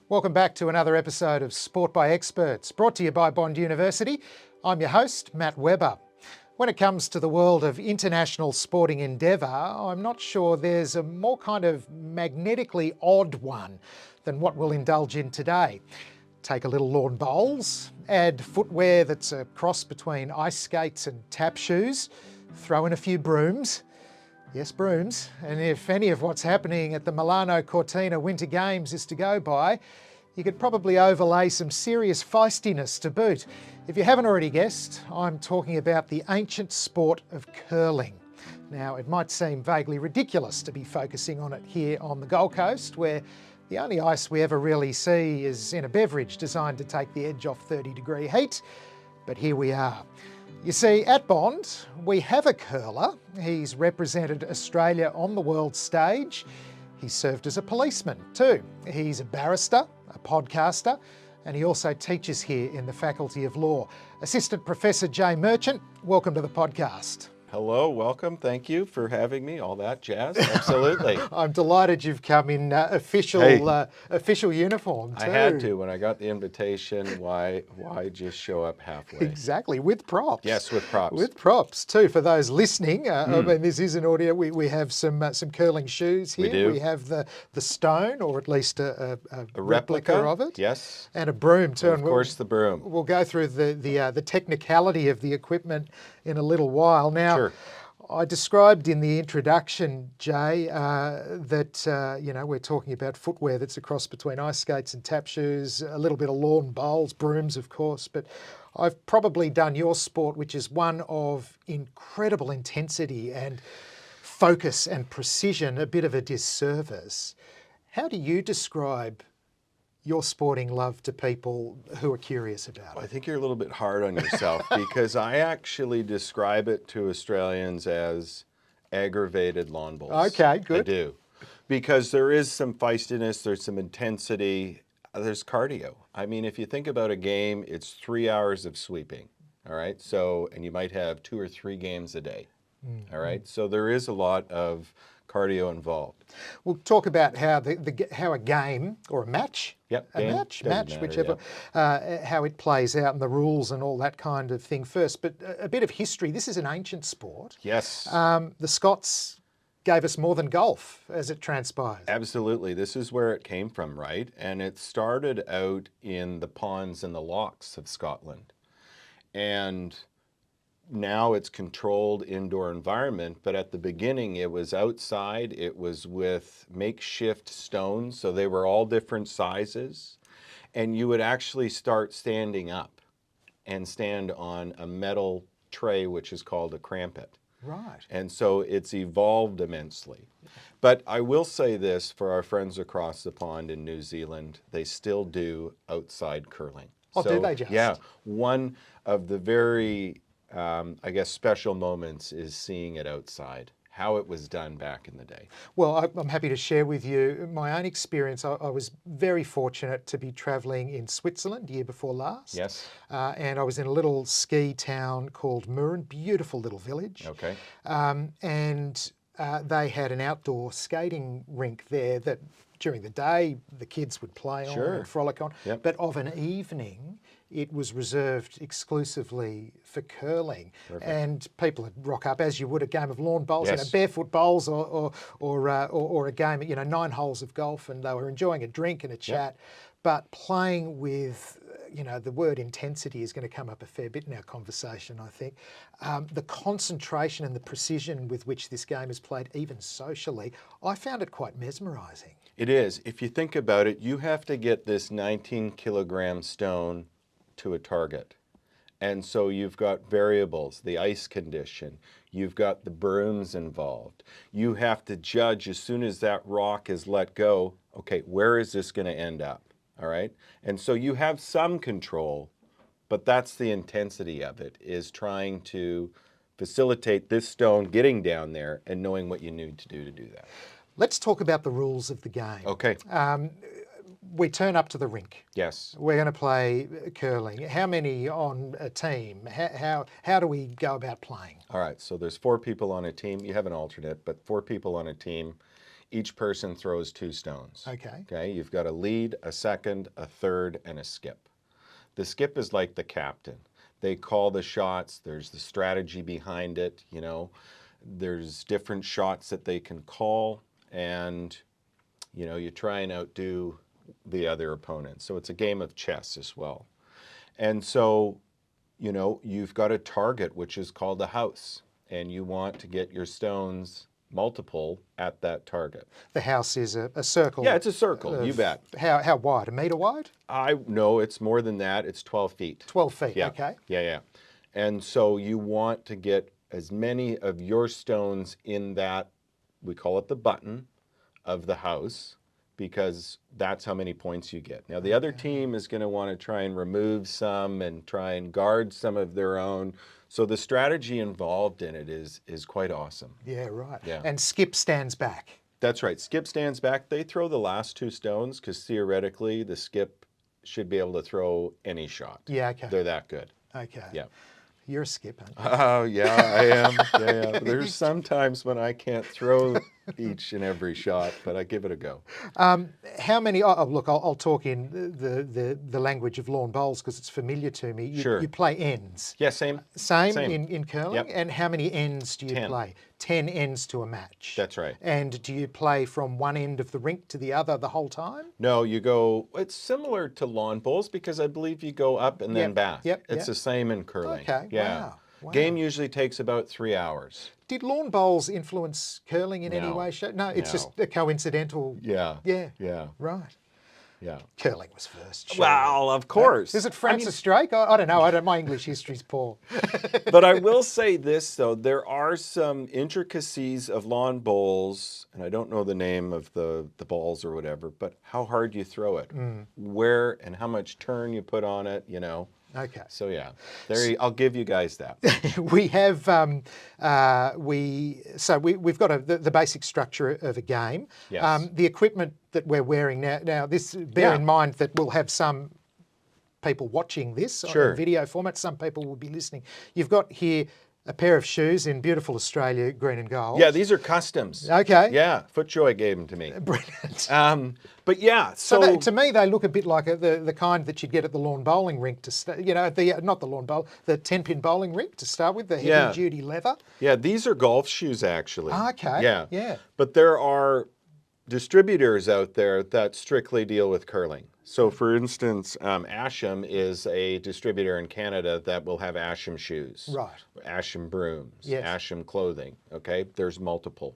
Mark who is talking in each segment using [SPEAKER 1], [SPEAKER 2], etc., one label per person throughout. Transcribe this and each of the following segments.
[SPEAKER 1] Welcome back to another episode of Sport by Experts, brought to you by Bond University. I'm your host, Matt Webber. When it comes to the world of international sporting endeavour, I'm not sure there's a more kind of magnetically odd one than what we'll indulge in today. Take a little lawn bowls, add footwear that's a cross between ice skates and tap shoes, throw in a few brooms. Yes, brooms. And if any of what's happening at the Milano Cortina Winter Games is to go by, you could probably overlay some serious feistiness to boot. If you haven't already guessed, I'm talking about the ancient sport of curling. Now, it might seem vaguely ridiculous to be focusing on it here on the Gold Coast, where the only ice we ever really see is in a beverage designed to take the edge off 30-degree heat. But here we are. You see, at Bond, we have a curler. He's represented Australia on the world stage. He served as a policeman too. He's a barrister, a podcaster, and he also teaches here in the Faculty of Law. Assistant Professor Jay Merchant, welcome to the podcast.
[SPEAKER 2] Hello, welcome. Thank you for having me. All that jazz. Absolutely.
[SPEAKER 1] I'm delighted you've come in official uniform too.
[SPEAKER 2] I had to when I got the invitation. Why just show up halfway?
[SPEAKER 1] Exactly, with props.
[SPEAKER 2] Yes, with props.
[SPEAKER 1] With props too. For those listening, I mean, this is an audio. We have some curling shoes here.
[SPEAKER 2] We do.
[SPEAKER 1] We have the stone, or at least a replica of it.
[SPEAKER 2] Yes.
[SPEAKER 1] And a broom too.
[SPEAKER 2] And of course, the broom.
[SPEAKER 1] We'll go through the technicality of the equipment in a little while. Now,
[SPEAKER 2] Sure.
[SPEAKER 1] I described in the introduction, Jay, that we're talking about footwear that's a cross between ice skates and tap shoes, a little bit of lawn bowls, brooms, of course. But I've probably done your sport, which is one of incredible intensity and focus and precision, a bit of a disservice. How do you describe your sporting love to people who are curious about it?
[SPEAKER 2] I think you're a little bit hard on yourself because I actually describe it to Australians as aggravated lawn bowls.
[SPEAKER 1] Okay, good.
[SPEAKER 2] I do. Because there is some feistiness, there's some intensity, there's cardio. I mean, if you think about a game, it's 3 hours of sweeping, all right? So, and you might have 2 or 3 games a day, all right? So there is a lot of cardio involved.
[SPEAKER 1] We'll talk about how how a game or a match, whichever, how it plays out and the rules and all that kind of thing first. But a bit of history. This is an ancient sport.
[SPEAKER 2] Yes.
[SPEAKER 1] The Scots gave us more than golf, as it transpires.
[SPEAKER 2] Absolutely. This is where it came from, right? And it started out in the ponds and the lochs of Scotland. And now it's controlled indoor environment, but at the beginning it was outside. It was with makeshift stones, so they were all different sizes. And you would actually start standing up and stand on a metal tray, which is called a crampet.
[SPEAKER 1] Right.
[SPEAKER 2] And so it's evolved immensely. But I will say this for our friends across the pond in New Zealand, they still do outside curling.
[SPEAKER 1] Oh, do they just?
[SPEAKER 2] Yeah. One of the very special moments is seeing it outside, how it was done back in the day.
[SPEAKER 1] Well, I'm happy to share with you my own experience. I was very fortunate to be travelling in Switzerland year before last.
[SPEAKER 2] Yes.
[SPEAKER 1] And I was in a little ski town called Mürren, beautiful little village.
[SPEAKER 2] Okay.
[SPEAKER 1] And they had an outdoor skating rink there that during the day the kids would play on and frolic on.
[SPEAKER 2] Yep.
[SPEAKER 1] But of an evening, it was reserved exclusively for curling.
[SPEAKER 2] Perfect.
[SPEAKER 1] And people would rock up as you would a game of lawn bowls,
[SPEAKER 2] Yes.
[SPEAKER 1] barefoot bowls, or a game, 9 holes of golf, and they were enjoying a drink and a chat. But playing with, the word intensity is going to come up a fair bit in our conversation, I think. The concentration and the precision with which this game is played, even socially, I found it quite mesmerising.
[SPEAKER 2] It is. If you think about it, you have to get this 19-kilogram stone to a target. And so you've got variables, the ice condition, you've got the brooms involved. You have to judge as soon as that rock is let go, okay, where is this going to end up? All right? And so you have some control, but that's the intensity of it, is trying to facilitate this stone getting down there and knowing what you need to do that.
[SPEAKER 1] Let's talk about the rules of the game.
[SPEAKER 2] Okay.
[SPEAKER 1] We turn up to the rink.
[SPEAKER 2] Yes.
[SPEAKER 1] We're going to play curling. How many on a team? How do we go about playing?
[SPEAKER 2] All right, so there's 4 people on a team. You have an alternate, but 4 people on a team. each person throws 2 stones.
[SPEAKER 1] Okay.
[SPEAKER 2] Okay, you've got a lead, a second, a third, and a skip. The skip is like the captain. They call the shots. There's the strategy behind it, you know. There's different shots that they can call, and, you know, you try and outdo the other opponent. So it's a game of chess as well. And so, you know, you've got a target, which is called a house, and you want to get your stones multiple at that target.
[SPEAKER 1] The house is a circle.
[SPEAKER 2] Yeah, it's a circle, you bet.
[SPEAKER 1] How wide? 1 metre wide?
[SPEAKER 2] No, it's more than that. It's 12 feet.
[SPEAKER 1] 12 feet,
[SPEAKER 2] Yeah.
[SPEAKER 1] okay.
[SPEAKER 2] Yeah. And so you want to get as many of your stones in that, we call it the button of the house, because that's how many points you get. Now, the other team is going to want to try and remove some and try and guard some of their own. So the strategy involved in it is quite awesome.
[SPEAKER 1] Yeah, right.
[SPEAKER 2] Yeah.
[SPEAKER 1] And skip stands back.
[SPEAKER 2] That's right. Skip stands back. They throw the last 2 stones because theoretically the skip should be able to throw any shot.
[SPEAKER 1] Yeah, okay.
[SPEAKER 2] They're that good.
[SPEAKER 1] Okay.
[SPEAKER 2] Yeah.
[SPEAKER 1] You're a skip, aren't you?
[SPEAKER 2] Oh, yeah, I am. Yeah. There's some times when I can't throw each and every shot, but I give it a go.
[SPEAKER 1] How many? Oh, look, I'll talk in the language of lawn bowls because it's familiar to me.
[SPEAKER 2] Sure.
[SPEAKER 1] You play ends.
[SPEAKER 2] Yeah, same.
[SPEAKER 1] Same. In curling?
[SPEAKER 2] Yep.
[SPEAKER 1] And how many ends do you
[SPEAKER 2] 10.
[SPEAKER 1] play? 10 ends to a match.
[SPEAKER 2] That's right.
[SPEAKER 1] And do you play from one end of the rink to the other the whole time?
[SPEAKER 2] No, you go, it's similar to lawn bowls because I believe you go up and then back. It's the same in curling.
[SPEAKER 1] Okay,
[SPEAKER 2] Yeah.
[SPEAKER 1] wow.
[SPEAKER 2] Game usually takes about 3 hours.
[SPEAKER 1] Did lawn bowls influence curling in any
[SPEAKER 2] No.
[SPEAKER 1] way, shape? No, it's
[SPEAKER 2] No.
[SPEAKER 1] just a coincidental.
[SPEAKER 2] Yeah.
[SPEAKER 1] Yeah.
[SPEAKER 2] Yeah.
[SPEAKER 1] Right.
[SPEAKER 2] Yeah.
[SPEAKER 1] Curling was first. surely.
[SPEAKER 2] Well, of course.
[SPEAKER 1] Is it Francis Drake? I don't know. My English history's poor.
[SPEAKER 2] But I will say this, though. There are some intricacies of lawn bowls, and I don't know the name of the balls or whatever, but how hard you throw it, where and how much turn you put on it, you know.
[SPEAKER 1] Okay.
[SPEAKER 2] So, yeah, I'll give you guys that.
[SPEAKER 1] We have we've got the basic structure of a game.
[SPEAKER 2] Yes.
[SPEAKER 1] The equipment that we're wearing now. This bear in mind that we'll have some people watching this
[SPEAKER 2] Sure.
[SPEAKER 1] on video format. Some people will be listening. You've got here a pair of shoes in beautiful Australia, green and gold.
[SPEAKER 2] Yeah, these are customs.
[SPEAKER 1] Okay.
[SPEAKER 2] Yeah, FootJoy gave them to me.
[SPEAKER 1] Brilliant.
[SPEAKER 2] But yeah,
[SPEAKER 1] So to me, they look a bit like the kind that you'd get at the lawn bowling rink to start. You know, not the lawn bowl, the 10-pin bowling rink to start with, the heavy-duty leather.
[SPEAKER 2] Yeah, these are golf shoes actually.
[SPEAKER 1] Okay.
[SPEAKER 2] Yeah.
[SPEAKER 1] Yeah.
[SPEAKER 2] But there are distributors out there that strictly deal with curling. So for instance, Asham is a distributor in Canada that will have Asham shoes.
[SPEAKER 1] Right.
[SPEAKER 2] Asham brooms,
[SPEAKER 1] Yes.
[SPEAKER 2] Asham clothing, okay? There's multiple.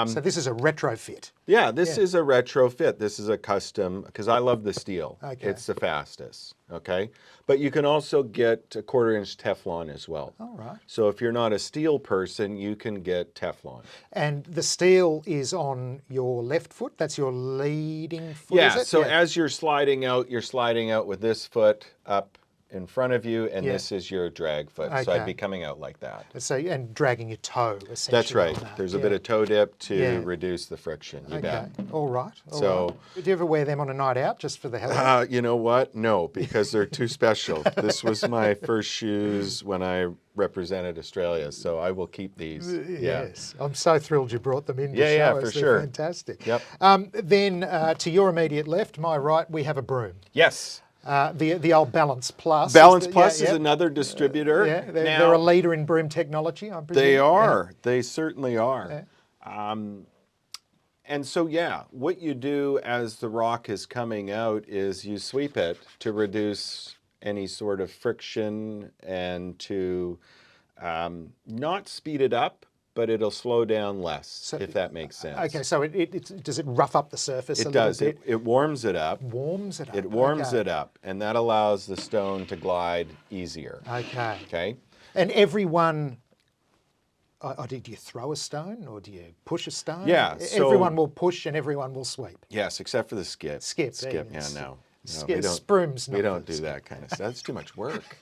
[SPEAKER 1] So this is a retrofit.
[SPEAKER 2] Yeah, this is a retrofit. This is a custom, because I love the steel.
[SPEAKER 1] Okay.
[SPEAKER 2] It's the fastest, okay? But you can also get a 1/4-inch Teflon as well.
[SPEAKER 1] All right.
[SPEAKER 2] So if you're not a steel person, you can get Teflon.
[SPEAKER 1] And the steel is on your left foot. That's your leading foot,
[SPEAKER 2] Yeah,
[SPEAKER 1] is it?
[SPEAKER 2] so as you're sliding out with this foot up in front of you, and
[SPEAKER 1] Yeah.
[SPEAKER 2] this is your drag foot. So
[SPEAKER 1] Okay.
[SPEAKER 2] I'd be coming out like that.
[SPEAKER 1] So, and dragging your toe, essentially.
[SPEAKER 2] That's right.
[SPEAKER 1] on that.
[SPEAKER 2] There's a bit of toe dip to
[SPEAKER 1] Yeah.
[SPEAKER 2] reduce the friction. You
[SPEAKER 1] Okay.
[SPEAKER 2] bet.
[SPEAKER 1] All right. All
[SPEAKER 2] So-
[SPEAKER 1] right. Do you ever wear them on a night out just for the hell of it?
[SPEAKER 2] You know what? No, because they're too special. This was my first shoes when I represented Australia, so I will keep these. Yeah.
[SPEAKER 1] Yes. I'm so thrilled you brought them in to
[SPEAKER 2] Yeah,
[SPEAKER 1] show
[SPEAKER 2] for
[SPEAKER 1] us. They're
[SPEAKER 2] sure.
[SPEAKER 1] fantastic.
[SPEAKER 2] Yep.
[SPEAKER 1] Then to your immediate left, my right, we have a broom.
[SPEAKER 2] Yes.
[SPEAKER 1] The old Balance Plus.
[SPEAKER 2] Balance Plus is another distributor.
[SPEAKER 1] Yeah, they're
[SPEAKER 2] Now,
[SPEAKER 1] a leader in broom technology, I'm presuming.
[SPEAKER 2] they are. They certainly are. And so, yeah, what you do as the rock is coming out is you sweep it to reduce any sort of friction and to not speed it up, but it'll slow down less, if that makes sense.
[SPEAKER 1] Okay, so does it rough up the surface a
[SPEAKER 2] It does.
[SPEAKER 1] little bit?
[SPEAKER 2] It warms it up.
[SPEAKER 1] Warms it up.
[SPEAKER 2] It warms
[SPEAKER 1] okay.
[SPEAKER 2] it up, and that allows the stone to glide easier.
[SPEAKER 1] Okay.
[SPEAKER 2] Okay?
[SPEAKER 1] And everyone, do you throw a stone or do you push a stone?
[SPEAKER 2] Yeah, so-
[SPEAKER 1] Everyone will push and everyone will sweep.
[SPEAKER 2] Yes, except for the skip.
[SPEAKER 1] Skip,
[SPEAKER 2] Skip,
[SPEAKER 1] yeah,
[SPEAKER 2] yeah, no.
[SPEAKER 1] Skip, Sproom's
[SPEAKER 2] We
[SPEAKER 1] not
[SPEAKER 2] don't
[SPEAKER 1] the
[SPEAKER 2] do
[SPEAKER 1] skip.
[SPEAKER 2] that kind of stuff. That's too much work.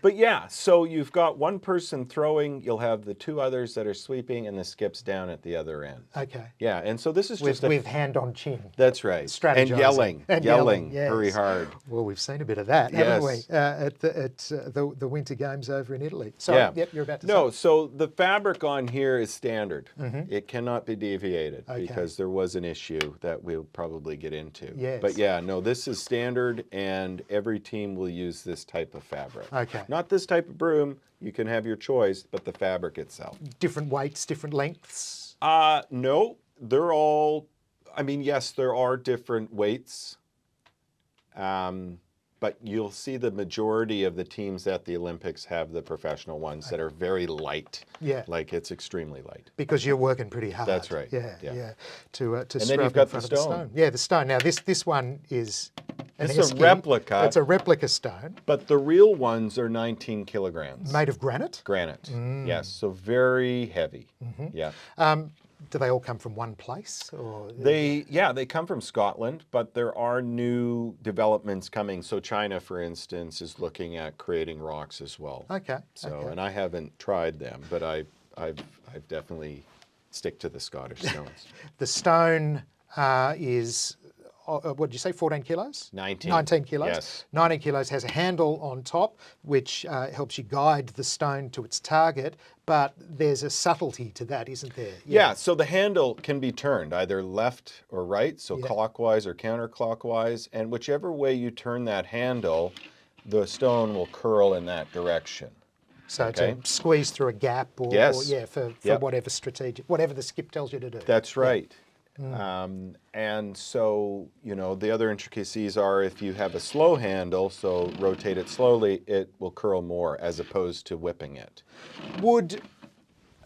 [SPEAKER 2] But yeah, so you've got one person throwing, you'll have the two others that are sweeping, and the skips down at the other end.
[SPEAKER 1] Okay.
[SPEAKER 2] Yeah, and so this is just
[SPEAKER 1] With hand on chin.
[SPEAKER 2] That's right.
[SPEAKER 1] Strategizing.
[SPEAKER 2] And yelling
[SPEAKER 1] yes.
[SPEAKER 2] very hard.
[SPEAKER 1] Well, we've seen a bit of that, haven't we,
[SPEAKER 2] Yes.
[SPEAKER 1] at the Winter Games over in Italy. So,
[SPEAKER 2] Yeah.
[SPEAKER 1] yep, you're about to
[SPEAKER 2] No,
[SPEAKER 1] say.
[SPEAKER 2] so the fabric on here is standard. It cannot be deviated
[SPEAKER 1] Okay.
[SPEAKER 2] because there was an issue that we'll probably get into.
[SPEAKER 1] Yes.
[SPEAKER 2] But yeah, no, this is standard, and every team will use this type of fabric.
[SPEAKER 1] Okay.
[SPEAKER 2] Not this type of broom. You can have your choice, but the fabric itself.
[SPEAKER 1] Different weights, different lengths.
[SPEAKER 2] No, they're all, I mean, yes, there are different weights. But you'll see the majority of the teams at the Olympics have the professional ones that are very light.
[SPEAKER 1] Yeah.
[SPEAKER 2] Like it's extremely light.
[SPEAKER 1] Because you're working pretty hard.
[SPEAKER 2] That's right.
[SPEAKER 1] Yeah. To
[SPEAKER 2] And then
[SPEAKER 1] scrub
[SPEAKER 2] you've got
[SPEAKER 1] in front
[SPEAKER 2] the
[SPEAKER 1] of
[SPEAKER 2] stone.
[SPEAKER 1] Yeah, the stone. Now this one is an
[SPEAKER 2] It's a
[SPEAKER 1] esky.
[SPEAKER 2] replica.
[SPEAKER 1] It's a replica stone
[SPEAKER 2] But the real ones are 19 kilograms.
[SPEAKER 1] made of granite.
[SPEAKER 2] Granite. Yes, so very heavy. Yeah.
[SPEAKER 1] Do they all come from one place, or
[SPEAKER 2] They come from Scotland, but there are new developments coming. So China, for instance, is looking at creating rocks as well.
[SPEAKER 1] Okay.
[SPEAKER 2] So,
[SPEAKER 1] okay.
[SPEAKER 2] and I haven't tried them, but I've definitely stick to the Scottish stones.
[SPEAKER 1] The stone is, what did you say, 14 kilos?
[SPEAKER 2] 19.
[SPEAKER 1] 19 kilos.
[SPEAKER 2] Yes.
[SPEAKER 1] 19 kilos, has a handle on top, which helps you guide the stone to its target, but there's a subtlety to that, isn't there?
[SPEAKER 2] Yeah, so the handle can be turned either left or right, so clockwise or counterclockwise, and whichever way you turn that handle, the stone will curl in that direction.
[SPEAKER 1] So
[SPEAKER 2] Okay.
[SPEAKER 1] to squeeze through a gap or
[SPEAKER 2] Yes.
[SPEAKER 1] for
[SPEAKER 2] Yep.
[SPEAKER 1] whatever whatever the skip tells you to do.
[SPEAKER 2] That's right. And so, you know, the other intricacies are if you have a slow handle, so rotate it slowly, it will curl more as opposed to whipping it.
[SPEAKER 1] Would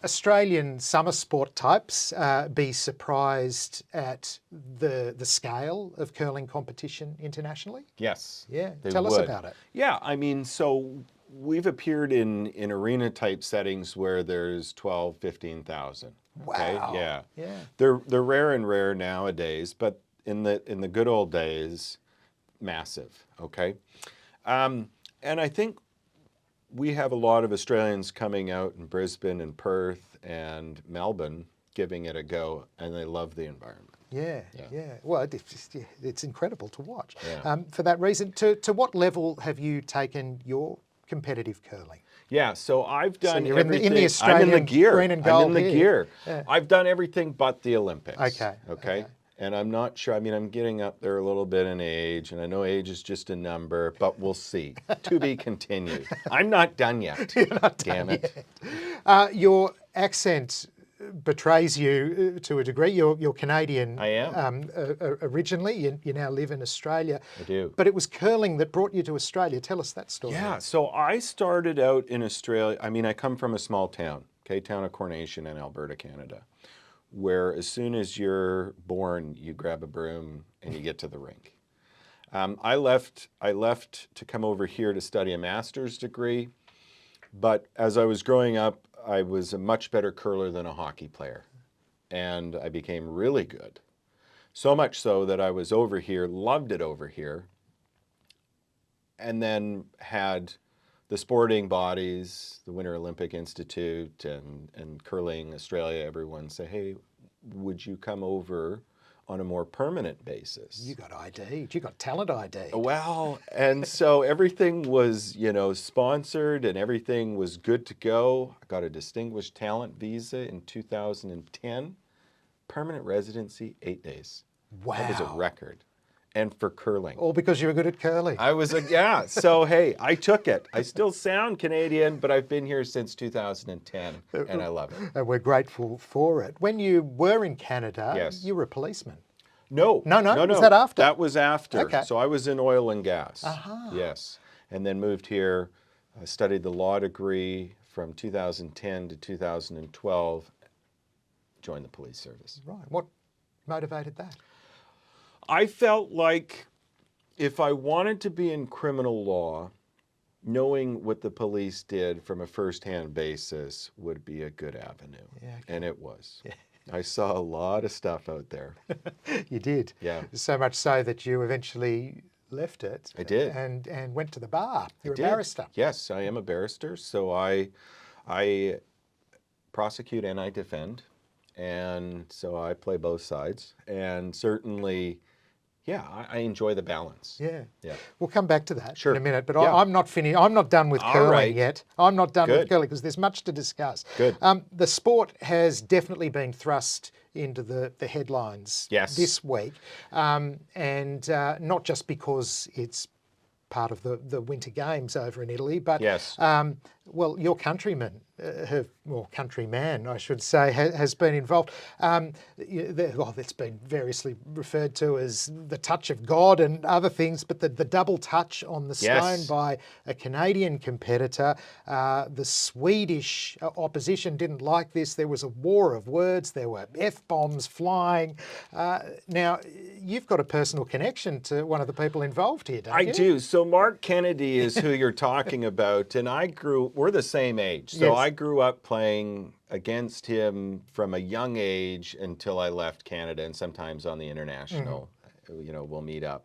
[SPEAKER 1] Australian summer sport types be surprised at the scale of curling competition internationally?
[SPEAKER 2] Yes.
[SPEAKER 1] Yeah,
[SPEAKER 2] they
[SPEAKER 1] tell us
[SPEAKER 2] would.
[SPEAKER 1] about it.
[SPEAKER 2] Yeah, I mean, so we've appeared in arena type settings where there's 12, 15,000. Okay?
[SPEAKER 1] Wow.
[SPEAKER 2] Yeah.
[SPEAKER 1] Yeah.
[SPEAKER 2] They're rare and rare nowadays, but in the good old days, massive. Okay. And I think we have a lot of Australians coming out in Brisbane and Perth and Melbourne giving it a go, and they love the environment.
[SPEAKER 1] Yeah. Well, it's incredible to watch.
[SPEAKER 2] Yeah.
[SPEAKER 1] For that reason, to what level have you taken your competitive curling?
[SPEAKER 2] Yeah, so I've done
[SPEAKER 1] you're in the
[SPEAKER 2] everything.
[SPEAKER 1] Australian
[SPEAKER 2] I'm in the gear.
[SPEAKER 1] green and gold
[SPEAKER 2] I'm in the
[SPEAKER 1] here.
[SPEAKER 2] gear.
[SPEAKER 1] Yeah.
[SPEAKER 2] I've done everything but the Olympics.
[SPEAKER 1] Okay.
[SPEAKER 2] And I'm not sure. I mean, I'm getting up there a little bit in age, and I know age is just a number, but we'll see. To be continued. I'm not done yet.
[SPEAKER 1] You're not
[SPEAKER 2] Damn
[SPEAKER 1] done
[SPEAKER 2] it.
[SPEAKER 1] yet. Your accent betrays you to a degree. You're Canadian.
[SPEAKER 2] I am.
[SPEAKER 1] Originally, you now live in Australia.
[SPEAKER 2] I do.
[SPEAKER 1] But it was curling that brought you to Australia. Tell us that story.
[SPEAKER 2] Yeah, so I started out in Australia. I mean, I come from a small town, town of Coronation in Alberta, Canada, where as soon as you're born, you grab a broom and you get to the rink. I left to come over here to study a master's degree, but as I was growing up, I was a much better curler than a hockey player, and I became really good. So much so that I was over here, loved it over here, and then had the sporting bodies, the Winter Olympic Institute and Curling Australia, everyone say, hey, would you come over on a more permanent basis?
[SPEAKER 1] You got ID. You got talent ID.
[SPEAKER 2] Well, and so everything was, sponsored and everything was good to go. I got a distinguished talent visa in 2010. Permanent residency, 8 days.
[SPEAKER 1] Wow.
[SPEAKER 2] That was a record. And for curling.
[SPEAKER 1] All because you were good at curling.
[SPEAKER 2] Yeah. So, hey, I took it. I still sound Canadian, but I've been here since 2010, and I love it.
[SPEAKER 1] And we're grateful for it. When you were in Canada,
[SPEAKER 2] Yes.
[SPEAKER 1] you were a policeman.
[SPEAKER 2] No.
[SPEAKER 1] Was that after?
[SPEAKER 2] That was after.
[SPEAKER 1] Okay.
[SPEAKER 2] So I was in oil and gas.
[SPEAKER 1] Aha.
[SPEAKER 2] Yes. And then moved here, studied the law degree from 2010 to 2012, joined the police service.
[SPEAKER 1] Right. What motivated that?
[SPEAKER 2] I felt like if I wanted to be in criminal law, knowing what the police did from a first-hand basis would be a good avenue.
[SPEAKER 1] Yeah, okay.
[SPEAKER 2] And it was. Yeah. I saw a lot of stuff out there.
[SPEAKER 1] You did.
[SPEAKER 2] Yeah.
[SPEAKER 1] So much so that you eventually left it.
[SPEAKER 2] I did.
[SPEAKER 1] And went to the bar. You're a
[SPEAKER 2] did.
[SPEAKER 1] barrister.
[SPEAKER 2] Yes, I am a barrister. So I prosecute and I defend. And so I play both sides. And certainly, yeah, I enjoy the balance.
[SPEAKER 1] Yeah.
[SPEAKER 2] Yeah.
[SPEAKER 1] We'll come back to that
[SPEAKER 2] Sure.
[SPEAKER 1] in a minute, but
[SPEAKER 2] Yeah.
[SPEAKER 1] I'm not finished. I'm not done with
[SPEAKER 2] All
[SPEAKER 1] curling
[SPEAKER 2] right.
[SPEAKER 1] yet. I'm not done with
[SPEAKER 2] Good.
[SPEAKER 1] curling because there's much to discuss.
[SPEAKER 2] Good.
[SPEAKER 1] The sport has definitely been thrust into the headlines
[SPEAKER 2] Yes.
[SPEAKER 1] this week, and not just because it's part of the Winter Games over in Italy, but
[SPEAKER 2] Yes.
[SPEAKER 1] well, your countrymen countryman, I should say, has been involved. That's been variously referred to as the touch of God and other things, but the double touch on the stone
[SPEAKER 2] Yes.
[SPEAKER 1] by a Canadian competitor. The Swedish opposition didn't like this. There was a war of words. There were F-bombs flying. Now, you've got a personal connection to one of the people involved here, don't you?
[SPEAKER 2] I do. So Marc Kennedy is who you're talking about, and we're the same age. So
[SPEAKER 1] Yes.
[SPEAKER 2] I grew up playing against him from a young age until I left Canada, and sometimes on the international, we'll meet up.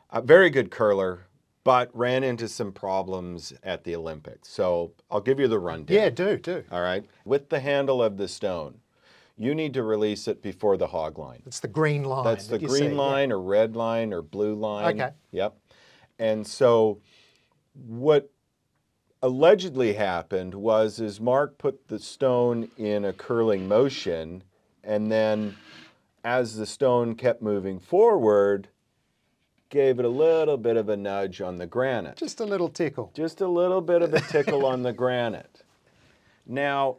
[SPEAKER 2] A very good curler, but ran into some problems at the Olympics. So I'll give you the rundown.
[SPEAKER 1] Yeah, do.
[SPEAKER 2] All right. With the handle of the stone, you need to release it before the hog line.
[SPEAKER 1] It's the green line.
[SPEAKER 2] That's the
[SPEAKER 1] that you
[SPEAKER 2] green
[SPEAKER 1] see,
[SPEAKER 2] line or red line or blue line.
[SPEAKER 1] Okay.
[SPEAKER 2] Yep. And so what allegedly happened is Marc put the stone in a curling motion, and then as the stone kept moving forward, gave it a little bit of a nudge on the granite.
[SPEAKER 1] Just a little tickle.
[SPEAKER 2] Just a little bit of a tickle on the granite. Now,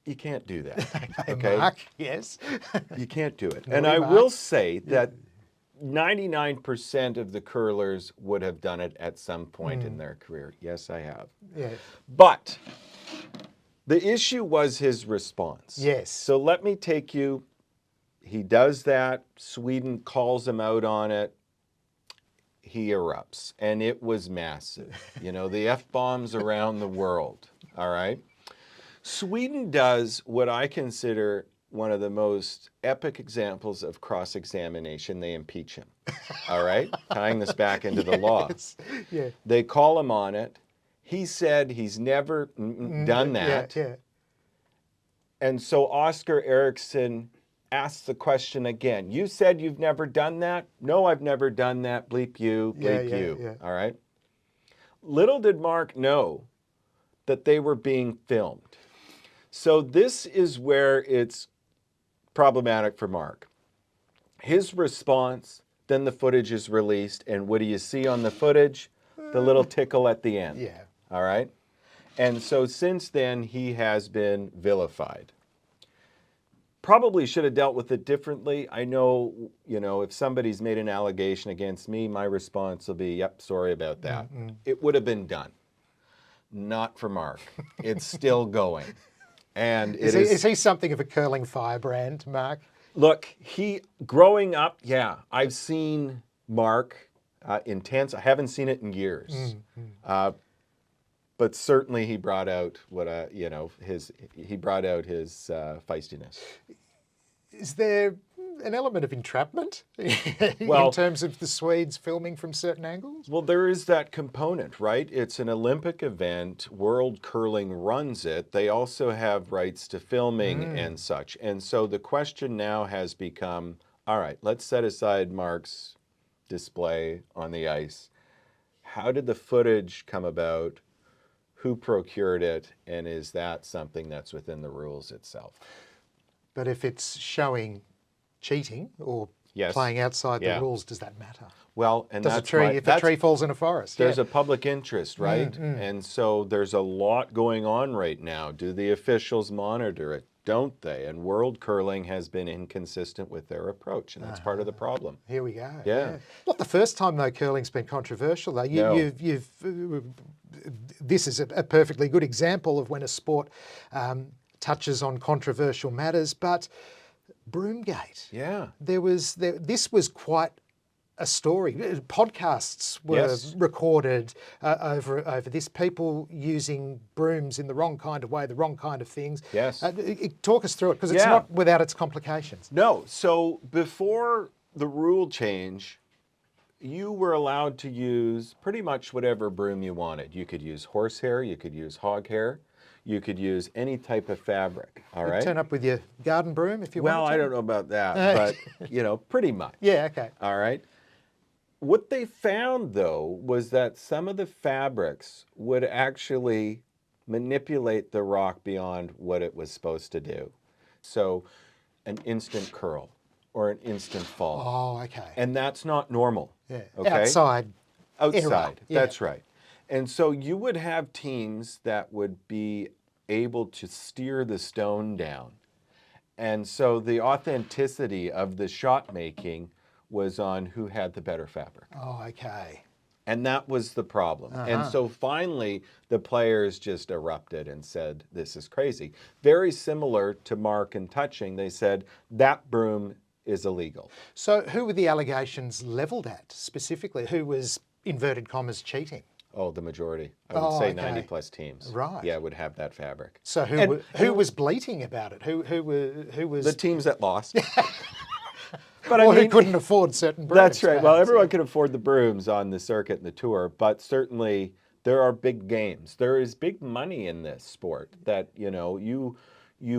[SPEAKER 2] you can't do that. Okay?
[SPEAKER 1] Mark, yes.
[SPEAKER 2] You can't do it.
[SPEAKER 1] No,
[SPEAKER 2] And I
[SPEAKER 1] Mark.
[SPEAKER 2] will say that 99% of the curlers would have done it at some point in their career. Yes, I have.
[SPEAKER 1] Yeah.
[SPEAKER 2] But the issue was his response.
[SPEAKER 1] Yes.
[SPEAKER 2] So let me take you. He does that. Sweden calls him out on it. He erupts. And it was massive. The F-bombs around the world. All right? Sweden does what I consider one of the most epic examples of cross-examination. They impeach him. All right? Tying this back into the law.
[SPEAKER 1] Yeah.
[SPEAKER 2] They call him on it. He said he's never done that.
[SPEAKER 1] Yeah.
[SPEAKER 2] And so Oscar Eriksson asks the question again. You said you've never done that? No, I've never done that. Bleep you, bleep you.
[SPEAKER 1] Yeah.
[SPEAKER 2] All right? Little did Marc know that they were being filmed. So this is where it's problematic for Marc. His response, then the footage is released, and what do you see on the footage? The little tickle at the end.
[SPEAKER 1] Yeah.
[SPEAKER 2] All right? And so since then, he has been vilified. Probably should have dealt with it differently. I know, if somebody's made an allegation against me, my response will be, yep, sorry about that. It would have been done. Not for Marc. It's still going. And
[SPEAKER 1] Is he something of a curling firebrand, Mark?
[SPEAKER 2] Look, growing up, I've seen Marc intense. I haven't seen it in years. But certainly he brought out his feistiness.
[SPEAKER 1] Is there an element of entrapment
[SPEAKER 2] Well,
[SPEAKER 1] in terms of the Swedes filming from certain angles?
[SPEAKER 2] Well, there is that component, right? It's an Olympic event. World Curling runs it. They also have rights to filming and such. And so the question now has become, all right, let's set aside Marc's display on the ice. How did the footage come about? Who procured it? And is that something that's within the rules itself?
[SPEAKER 1] But if it's showing cheating or
[SPEAKER 2] Yes.
[SPEAKER 1] playing outside
[SPEAKER 2] Yeah.
[SPEAKER 1] the rules, does that matter?
[SPEAKER 2] Well, and
[SPEAKER 1] Does
[SPEAKER 2] that's
[SPEAKER 1] if a tree falls in a forest?
[SPEAKER 2] There's
[SPEAKER 1] yeah.
[SPEAKER 2] a public interest, right? And so there's a lot going on right now. Do the officials monitor it? Don't they? And World Curling has been inconsistent with their approach, and that's part of the problem.
[SPEAKER 1] Here we go.
[SPEAKER 2] Yeah.
[SPEAKER 1] Not the first time though curling's been controversial though.
[SPEAKER 2] No.
[SPEAKER 1] This is a perfectly good example of when a sport touches on controversial matters. But Broomgate.
[SPEAKER 2] Yeah.
[SPEAKER 1] This was quite a story. Podcasts were
[SPEAKER 2] Yes.
[SPEAKER 1] recorded over this. People using brooms in the wrong kind of way, the wrong kind of things.
[SPEAKER 2] Yes.
[SPEAKER 1] Talk us through it because it's
[SPEAKER 2] Yeah.
[SPEAKER 1] not without its complications.
[SPEAKER 2] No. So before the rule change, you were allowed to use pretty much whatever broom you wanted. You could use horsehair, you could use hog hair, you could use any type of fabric, all
[SPEAKER 1] You'd
[SPEAKER 2] right?
[SPEAKER 1] turn up with your garden broom if you
[SPEAKER 2] Well,
[SPEAKER 1] wanted to.
[SPEAKER 2] I don't know about that, but, you know, pretty much.
[SPEAKER 1] Yeah, okay.
[SPEAKER 2] All right? What they found, though, was that some of the fabrics would actually manipulate the rock beyond what it was supposed to do. So, an instant curl or an instant fall.
[SPEAKER 1] Oh, okay.
[SPEAKER 2] And that's not normal.
[SPEAKER 1] Yeah.
[SPEAKER 2] Okay?
[SPEAKER 1] Outside.
[SPEAKER 2] Outside,
[SPEAKER 1] Yeah.
[SPEAKER 2] that's right. And so you would have teams that would be able to steer the stone down. And so the authenticity of the shot making was on who had the better fabric.
[SPEAKER 1] Oh, okay.
[SPEAKER 2] And that was the problem. And so finally, the players just erupted and said, this is crazy. Very similar to Mark and Touching, they said, that broom is illegal.
[SPEAKER 1] So who were the allegations levelled at specifically? Who was, inverted commas, cheating?
[SPEAKER 2] Oh, the majority. I would say
[SPEAKER 1] okay.
[SPEAKER 2] 90 plus teams.
[SPEAKER 1] Right.
[SPEAKER 2] Yeah, would have that fabric.
[SPEAKER 1] So who was bleating about it? Who was
[SPEAKER 2] The teams that lost. But
[SPEAKER 1] or who couldn't afford certain brooms?
[SPEAKER 2] That's right. Well,
[SPEAKER 1] perhaps,
[SPEAKER 2] everyone could afford the brooms on the circuit and the tour, but certainly there are big games. There is big money in this sport that, you know, you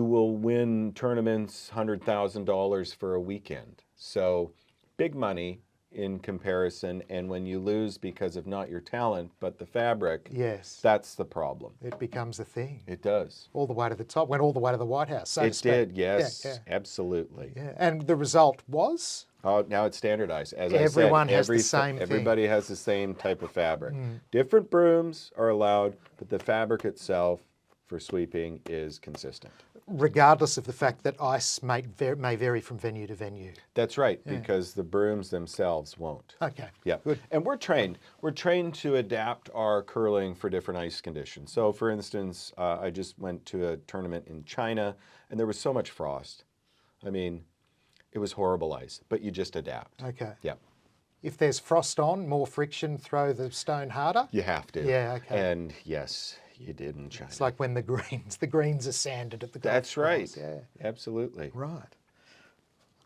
[SPEAKER 2] will win tournaments, $100,000 for a weekend. So big money in comparison, and when you lose because of not your talent, but the fabric,
[SPEAKER 1] Yes.
[SPEAKER 2] that's the problem.
[SPEAKER 1] It becomes a thing.
[SPEAKER 2] It does.
[SPEAKER 1] All the way to the top, went all the way to the White House, so to
[SPEAKER 2] It
[SPEAKER 1] speak.
[SPEAKER 2] did, yes,
[SPEAKER 1] Yeah,
[SPEAKER 2] absolutely.
[SPEAKER 1] yeah. And the result was?
[SPEAKER 2] Oh, now it's standardized. As
[SPEAKER 1] Everyone
[SPEAKER 2] I said,
[SPEAKER 1] has the same thing.
[SPEAKER 2] everybody has the same type of fabric. Different brooms are allowed, but the fabric itself for sweeping is consistent.
[SPEAKER 1] Regardless of the fact that ice may vary from venue to venue.
[SPEAKER 2] That's right, because the brooms themselves won't.
[SPEAKER 1] Okay,
[SPEAKER 2] Yeah,
[SPEAKER 1] good.
[SPEAKER 2] And we're trained. We're trained to adapt our curling for different ice conditions. So, for instance, I just went to a tournament in China, and there was so much frost. I mean, it was horrible ice, but you just adapt.
[SPEAKER 1] Okay.
[SPEAKER 2] Yeah,
[SPEAKER 1] If there's frost on, more friction, throw the stone harder?
[SPEAKER 2] you have to.
[SPEAKER 1] Yeah, okay.
[SPEAKER 2] And yes, you did in China.
[SPEAKER 1] It's like when the greens are sanded at the golf
[SPEAKER 2] That's right.
[SPEAKER 1] course. Yeah.
[SPEAKER 2] Absolutely.
[SPEAKER 1] Right.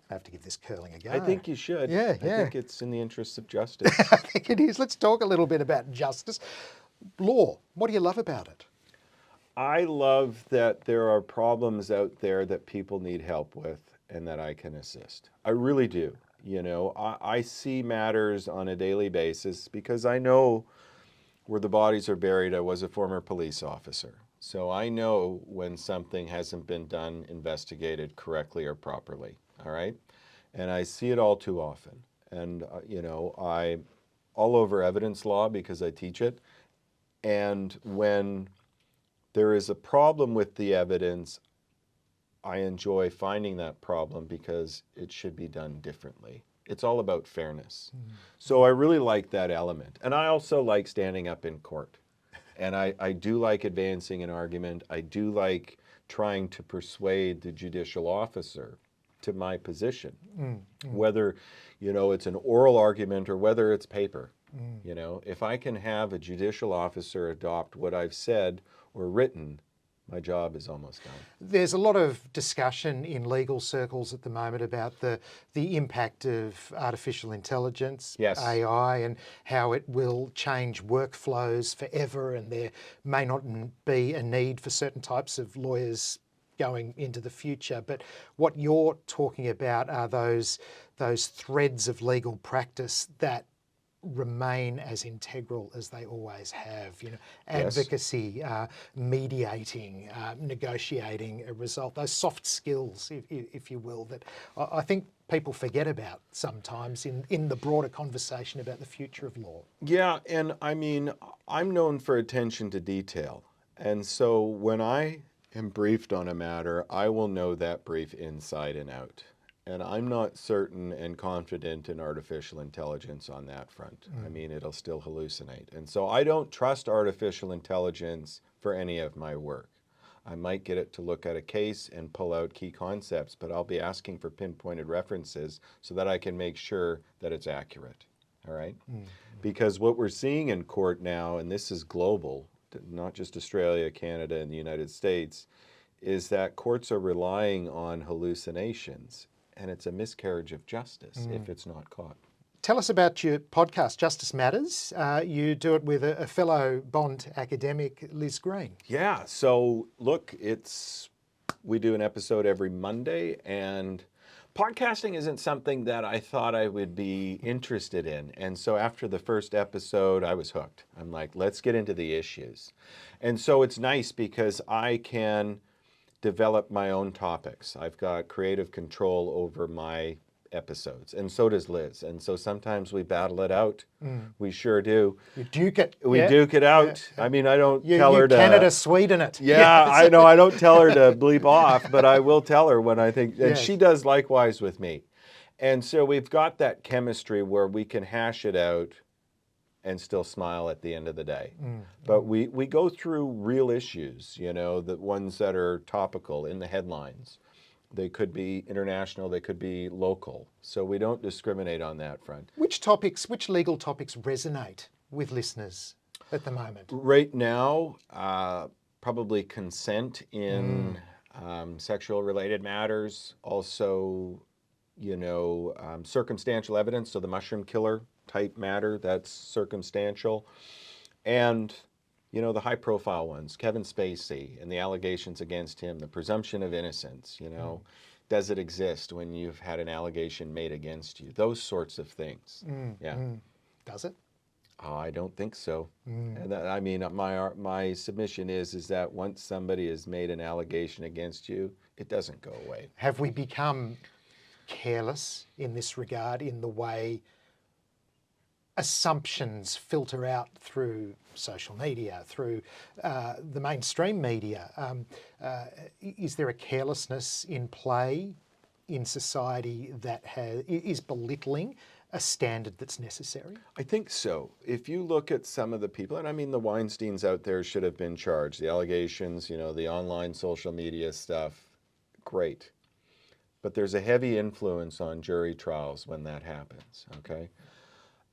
[SPEAKER 1] I have to give this curling a go.
[SPEAKER 2] I think you should.
[SPEAKER 1] Yeah,
[SPEAKER 2] I
[SPEAKER 1] yeah.
[SPEAKER 2] think it's in the interests of justice.
[SPEAKER 1] I think it is. Let's talk a little bit about justice. Law, what do you love about it?
[SPEAKER 2] I love that there are problems out there that people need help with and that I can assist. I really do. You know, I see matters on a daily basis because I know where the bodies are buried. I was a former police officer. So I know when something hasn't been done, investigated correctly or properly. All right. And I see it all too often. And, you know, I'm all over evidence law because I teach it. And when there is a problem with the evidence, I enjoy finding that problem because it should be done differently. It's all about fairness. So I really like that element. And I also like standing up in court. And I do like advancing an argument. I do like trying to persuade the judicial officer to my position, whether, you know, it's an oral argument or whether it's paper. You know, if I can have a judicial officer adopt what I've said or written, my job is almost done.
[SPEAKER 1] There's a lot of discussion in legal circles at the moment about the impact of artificial intelligence,
[SPEAKER 2] Yes.
[SPEAKER 1] AI, and how it will change workflows forever, and there may not be a need for certain types of lawyers going into the future. But what you're talking about are those threads of legal practice that remain as integral as they always have, you know,
[SPEAKER 2] Yes.
[SPEAKER 1] advocacy, mediating, negotiating a result, those soft skills, if you will, that I think people forget about sometimes in the broader conversation about the future of law.
[SPEAKER 2] Yeah, and I mean, I'm known for attention to detail. And so when I am briefed on a matter, I will know that brief inside and out. And I'm not certain and confident in artificial intelligence on that front. I mean, it'll still hallucinate. And so I don't trust artificial intelligence for any of my work. I might get it to look at a case and pull out key concepts, but I'll be asking for pinpointed references so that I can make sure that it's accurate. All right? Because what we're seeing in court now, and this is global, not just Australia, Canada, and the United States, is that courts are relying on hallucinations. And it's a miscarriage of justice if it's not caught.
[SPEAKER 1] Tell us about your podcast, Justice Matters. You do it with a fellow Bond academic, Liz Green.
[SPEAKER 2] Yeah, so look, we do an episode every Monday, and podcasting isn't something that I thought I would be interested in. And so after the first episode, I was hooked. I'm like, let's get into the issues. And so it's nice because I can develop my own topics. I've got creative control over my episodes, and so does Liz. And so sometimes we battle it out. We sure do.
[SPEAKER 1] You duke it.
[SPEAKER 2] We duke it out. I mean, I don't tell her to
[SPEAKER 1] Canada, Sweden it.
[SPEAKER 2] Yeah, I know. I don't tell her to bleep off, but I will tell her when I think, and
[SPEAKER 1] Yes.
[SPEAKER 2] she does likewise with me. And so we've got that chemistry where we can hash it out and still smile at the end of the day. But we go through real issues, the ones that are topical in the headlines. They could be international, they could be local. So we don't discriminate on that front.
[SPEAKER 1] Which legal topics resonate with listeners at the moment?
[SPEAKER 2] Right now, probably consent in sexual related matters. Also, circumstantial evidence. So the mushroom killer type matter, that's circumstantial. And, the high profile ones, Kevin Spacey and the allegations against him, the presumption of innocence, does it exist when you've had an allegation made against you? Those sorts of things.
[SPEAKER 1] Does it?
[SPEAKER 2] Oh, I don't think so. And my submission is that once somebody has made an allegation against you, it doesn't go away.
[SPEAKER 1] Have we become careless in this regard in the way assumptions filter out through social media, through the mainstream media? Is there a carelessness in play in society that is belittling a standard that's necessary?
[SPEAKER 2] I think so. If you look at some of the people, and I mean the Weinsteins out there should have been charged. The allegations, the online social media stuff, great. But there's a heavy influence on jury trials when that happens, okay?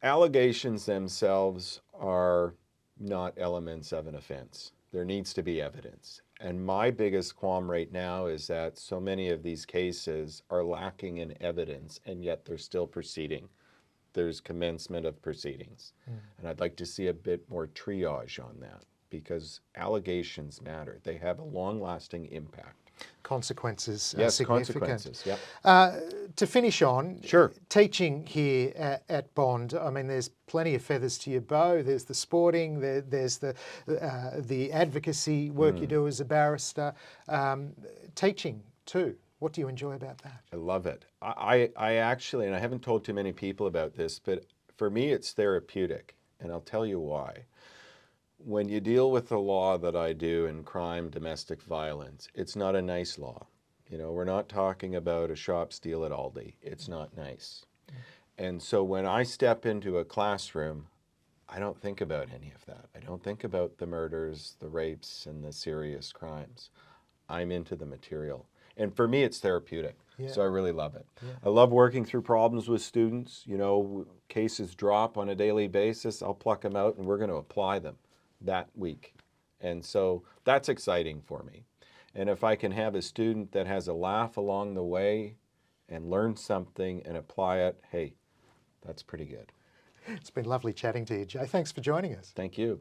[SPEAKER 2] Allegations themselves are not elements of an offense. There needs to be evidence. And my biggest qualm right now is that so many of these cases are lacking in evidence, and yet they're still proceeding. There's commencement of proceedings. And I'd like to see a bit more triage on that, because allegations matter. They have a long-lasting impact.
[SPEAKER 1] Consequences are
[SPEAKER 2] Yes,
[SPEAKER 1] significant.
[SPEAKER 2] consequences, yep.
[SPEAKER 1] To finish on,
[SPEAKER 2] Sure.
[SPEAKER 1] Teaching here at Bond, I mean, there's plenty of feathers to your bow. There's the sporting, there's the advocacy work you do as a barrister. Teaching too. What do you enjoy about that?
[SPEAKER 2] I love it. I actually, and I haven't told too many people about this, but for me it's therapeutic, and I'll tell you why. When you deal with the law that I do in crime, domestic violence, it's not a nice law. We're not talking about a shop steal at Aldi. It's not nice. And so when I step into a classroom, I don't think about any of that. I don't think about the murders, the rapes, and the serious crimes. I'm into the material. And for me, it's therapeutic.
[SPEAKER 1] Yeah.
[SPEAKER 2] So I really love it.
[SPEAKER 1] Yeah.
[SPEAKER 2] I love working through problems with students. Cases drop on a daily basis. I'll pluck them out and we're going to apply them that week. And so that's exciting for me. And if I can have a student that has a laugh along the way and learn something and apply it, hey, that's pretty good.
[SPEAKER 1] It's been lovely chatting to you, Jay. Thanks for joining us.
[SPEAKER 2] Thank you.